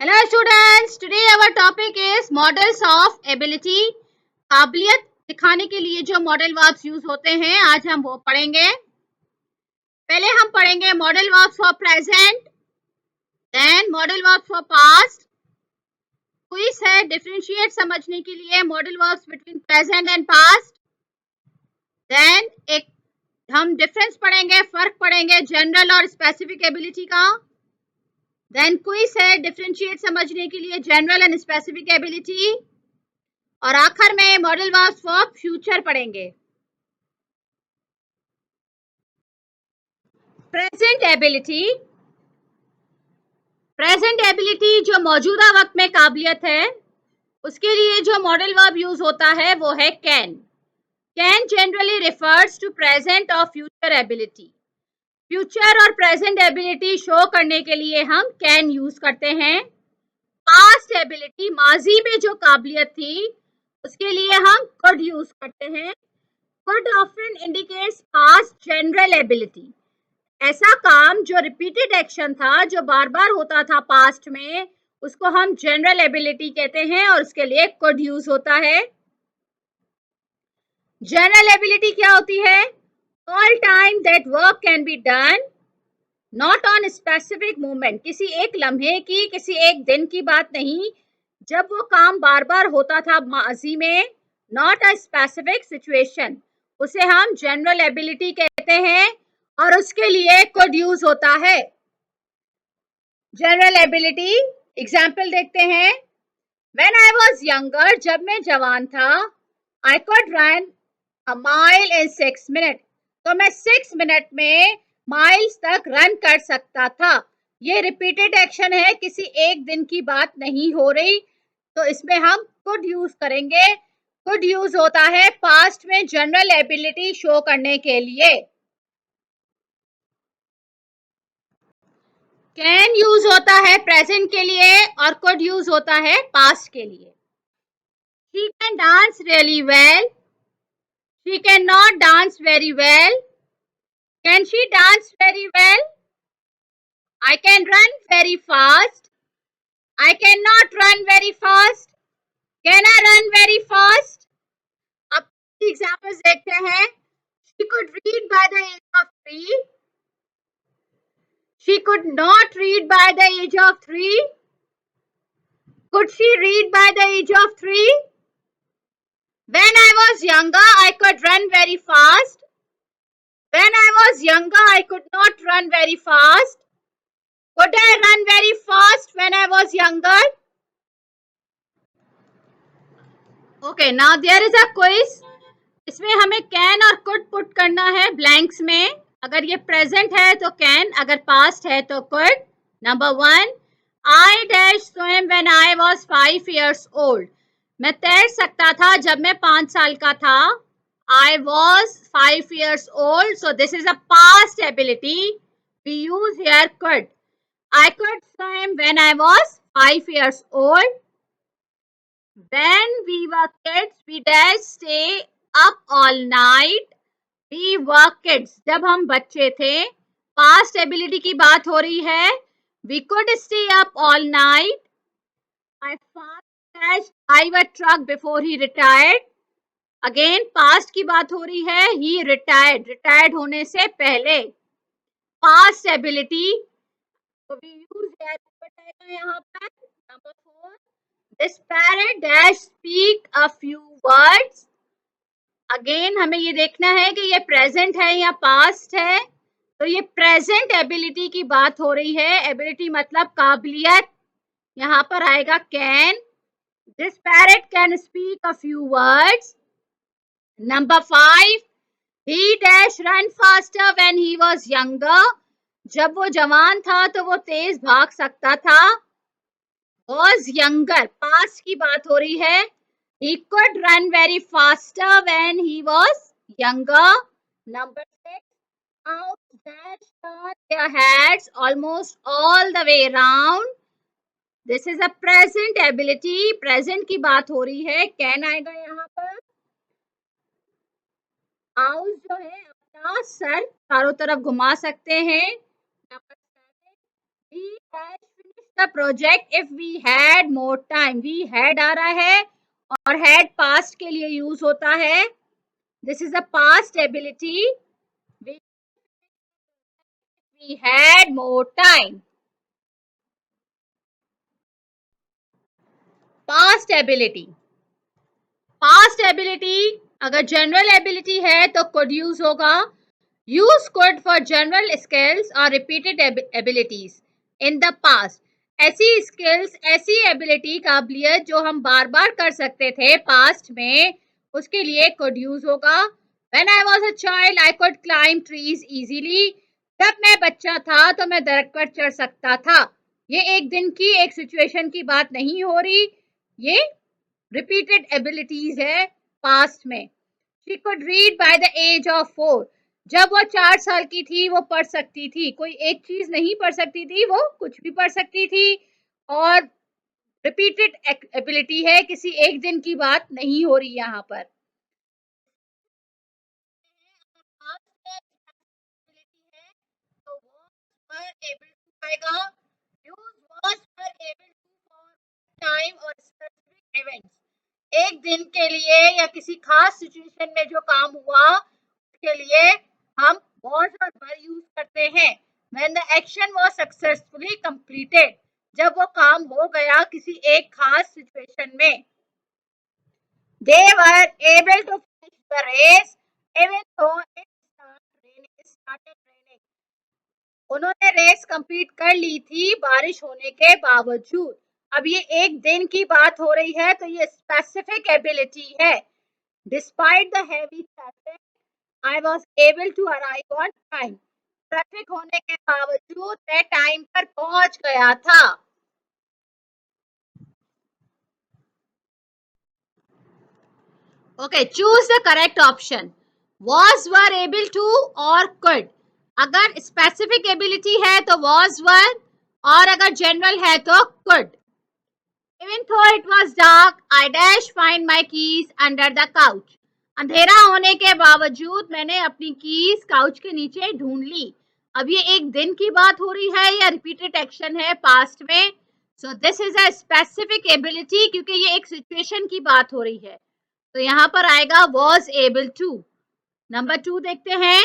Hello students, today our topic is models of ability. काबिलियत दिखाने के लिए जो मॉडल वर्ब्स यूज होते हैं आज हम वो पढ़ेंगे। पहले हम पढ़ेंगे modal verbs for present, then modal verbs for past. Quiz है डिफरेंशिएट समझने के लिए modal verbs between present and past. Then एक हम डिफरेंस पढ़ेंगे, फर्क पढ़ेंगे जनरल और स्पेसिफिक एबिलिटी का। देन क्विज है डिफरेंशिएट समझने के लिए जनरल एंड स्पेसिफिक एबिलिटी। और आखिर में मॉडल वर्ब्स फॉर फ्यूचर पढ़ेंगे। प्रेजेंट एबिलिटी, प्रेजेंट एबिलिटी जो मौजूदा वक्त में काबिलियत है, उसके लिए जो मॉडल वर्ब यूज होता है वो है can. Can generally refers to present और फ्यूचर एबिलिटी। फ्यूचर और प्रेजेंट एबिलिटी शो करने के लिए हम कैन यूज करते हैं। पास्ट एबिलिटी, माजी में जो काबिलियत थी, उसके लिए हम कुड यूज करते हैं। Could often indicates past general ability. ऐसा काम जो रिपीटेड एक्शन था, जो बार बार होता था पास्ट में, उसको हम जनरल एबिलिटी कहते हैं और उसके लिए कुड यूज होता है। जनरल एबिलिटी क्या होती है? All time that work can be done, not on specific moment. किसी एक लम्हे की, किसी एक दिन की बात नहीं, जब वो काम बार बार होता था माजी में, नॉट अ स्पेसिफिक सिचुएशन, उसे हम जनरल एबिलिटी कहते हैं और उसके लिए कुड यूज होता है। जनरल एबिलिटी एग्जाम्पल देखते हैं। When I was younger, जब मैं जवान था, I could run a mile in 6 minutes. तो मैं 6 मिनट में माइल्स तक रन कर सकता था। ये रिपीटेड एक्शन है, किसी एक दिन की बात नहीं हो रही, तो इसमें हम कुड यूज करेंगे। कुड यूज होता है पास्ट में जनरल एबिलिटी शो करने के लिए। कैन यूज होता है प्रेजेंट के लिए और कुड यूज होता है पास्ट के लिए। She can dance really well. She cannot dance very well. Can she dance very well? I can run very fast. I cannot run very fast. Can I run very fast? अब examples देखते हैं। She could read by the age of 3. She could not read by the age of 3. Could she read by the age of 3? When I was younger, I could run very fast. When I was younger, I could not run very fast. Could I run very fast when I was younger? Okay, now there is a quiz. इसमें हमें can और could put करना है blanks में। अगर ये present है तो कैन, अगर पास्ट है तो could. Number 1, I dash swim when I was 5 years old. मैं तैर सकता था जब मैं 5 साल का था। I was 5 years old, so this is a past ability. We use here could. I could swim when I was 5 years old. When we were kids, we dash stay up all night. We were kids. जब हम बच्चे थे, past ability की बात हो रही है। We could stay up all night. My father dashed drive a truck before he retired. Again past की बात हो रही है। ही रिटायर्ड, रिटायर्ड होने से पहले। पास्ट एबिलिटी यहाँ पर। Number 4, this parrot dash speak a few words. Again हमें ये देखना है कि ये प्रेजेंट है या पास्ट है। तो ये प्रेजेंट एबिलिटी की बात हो रही है। एबिलिटी मतलब काबिलियत, यहाँ पर आएगा can. This parrot can speak a few words. Number 5, he dash run faster when he was younger. जब वो जवान था तो वो तेज भाग सकता था। Was younger, past की बात हो रही है। He could run very faster when he was younger. Number 6, owls dash turn their heads almost all the way round. This is a present ability. Present की बात हो रही है। Can आएगा यहाँ पर। आउस जो है अपना सर चारों तरफ घुमा सकते हैं। The project if we had more time. We had आ रहा है और हैड पास्ट के लिए यूज होता है. This is a past ability. We had more time. Past ability. Past ability अगर general ability है तो could use होगा. Use could for general skills or repeated abilities in the past. ऐसी skills, ऐसी ability, काबिलियत जो हम बार बार कर सकते थे past में, उसके लिए could use होगा. When I was a child, I could climb trees easily. जब मैं बच्चा था तो मैं दरख्त पर चढ़ सकता था. ये एक दिन की एक सिचुएशन की बात नहीं हो रही, ये रिपीटेड एबिलिटीज है पास्ट में. She could read by the age of 4. जब वो 4 साल की थी वो पढ़ सकती थी. कोई एक चीज नहीं पढ़ सकती थी, वो कुछ भी पढ़ सकती थी. और रिपीटेड एबिलिटी है, किसी एक दिन की बात नहीं हो रही यहाँ पर. एक दिन के लिए या किसी खास सिचुएशन में जो काम हुआ उसके लिए हम was और were यूज करते हैं. When the action was successfully completed, जब वो काम हो गया किसी एक खास सिचुएशन में. They were able to finish the race even though it started raining. उन्होंने रेस कंप्लीट कर ली थी बारिश होने के बावजूद. अब ये एक दिन की बात हो रही है तो ये स्पेसिफिक एबिलिटी है. Despite the heavy traffic I was able to arrive on time. Traffic होने के बावजूद मैं टाइम पर पहुंच गया था. Okay, choose the correct option. was, were, able to और could. अगर स्पेसिफिक एबिलिटी है तो was, were, और अगर जनरल है तो could. Even though it was dark, I dashed find my keys under the couch. अंधेरा होने के बावजूद मैंने अपनी कीज काउच के नीचे ढूंढ ली. अब ये एक दिन की बात हो रही है या रिपीटेड एक्शन है पास्ट में. So this is a specific ability क्योंकि ये एक सिचुएशन की बात हो रही है. तो यहाँ पर आएगा was able to. नंबर 2 देखते हैं.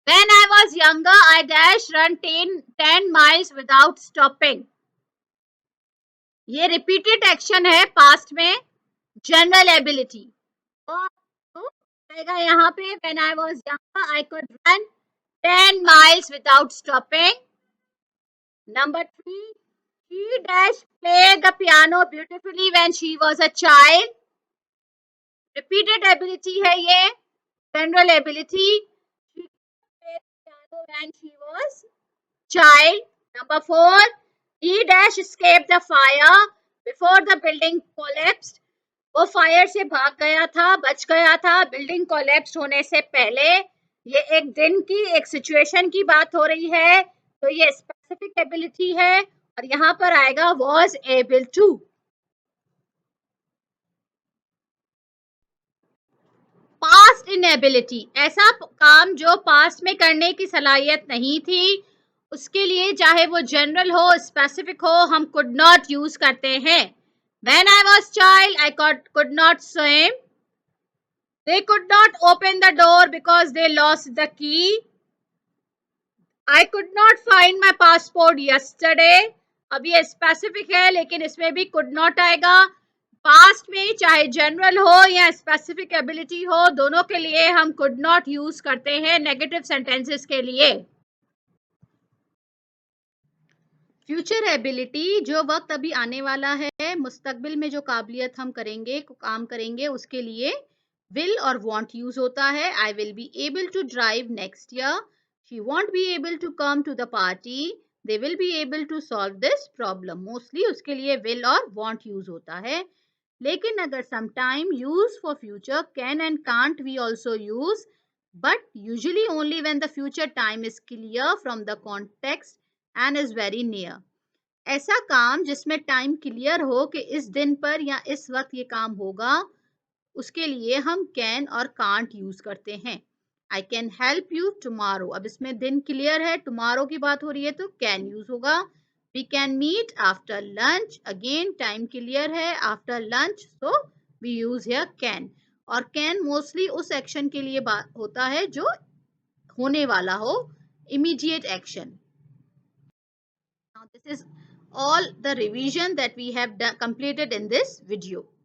When I was younger, I dashed run 10 miles without stopping. ये रिपीटेड एक्शन है पास्ट में, जनरल एबिलिटी. और तो आएगा यहाँ पे when I was younger I could run 10 miles without stopping. Number 3, she dash play the piano beautifully when she was a child. Repeated ability है ये, general ability. She played piano when she was child. Number 4, he dash escaped the fire before the building collapsed. वो fire से भाग गया था, बच गया था बिल्डिंग कोलैप्स होने से पहले. ये एक दिन की एक सिचुएशन की बात हो रही है तो ये स्पेसिफिक एबिलिटी है और यहाँ पर आएगा was able to. Past inability, ऐसा काम जो पास्ट में करने की सलाहियत नहीं थी, उसके लिए चाहे वो जनरल हो स्पेसिफिक हो हम कुड नॉट यूज करते हैं. When I was child, I could not swim. They could not open the door because they lost the key. I could not find my passport yesterday. अब ये specific है लेकिन इसमें भी could not आएगा. Past में चाहे जनरल हो या स्पेसिफिक एबिलिटी हो, दोनों के लिए हम could not यूज करते हैं नेगेटिव सेंटेंसेस के लिए. फ्यूचर एबिलिटी, जो वक्त अभी आने वाला है, मुस्तकबिल में जो काबिलियत हम करेंगे, काम करेंगे, उसके लिए विल और वॉन्ट यूज होता है. I will be able to drive next year. She won't be able to come to the party. They will be able to solve this problem. Mostly उसके लिए विल और वॉन्ट यूज होता है. लेकिन अगर sometime use for future can and can't we also use, but usually only when the future time is clear from the context and is very near. ऐसा काम जिसमें टाइम क्लियर हो कि इस दिन पर या इस वक्त ये काम होगा, उसके लिए हम कैन और कांट यूज करते हैं. I can help you tomorrow, अब इसमें दिन क्लियर है, टुमारो की बात हो रही है तो कैन यूज होगा. We can meet after lunch. Again, time clear है after lunch, so we use here can. और can mostly उस action के लिए होता है जो होने वाला हो, immediate action. Now this is all the revision that we have completed in this video.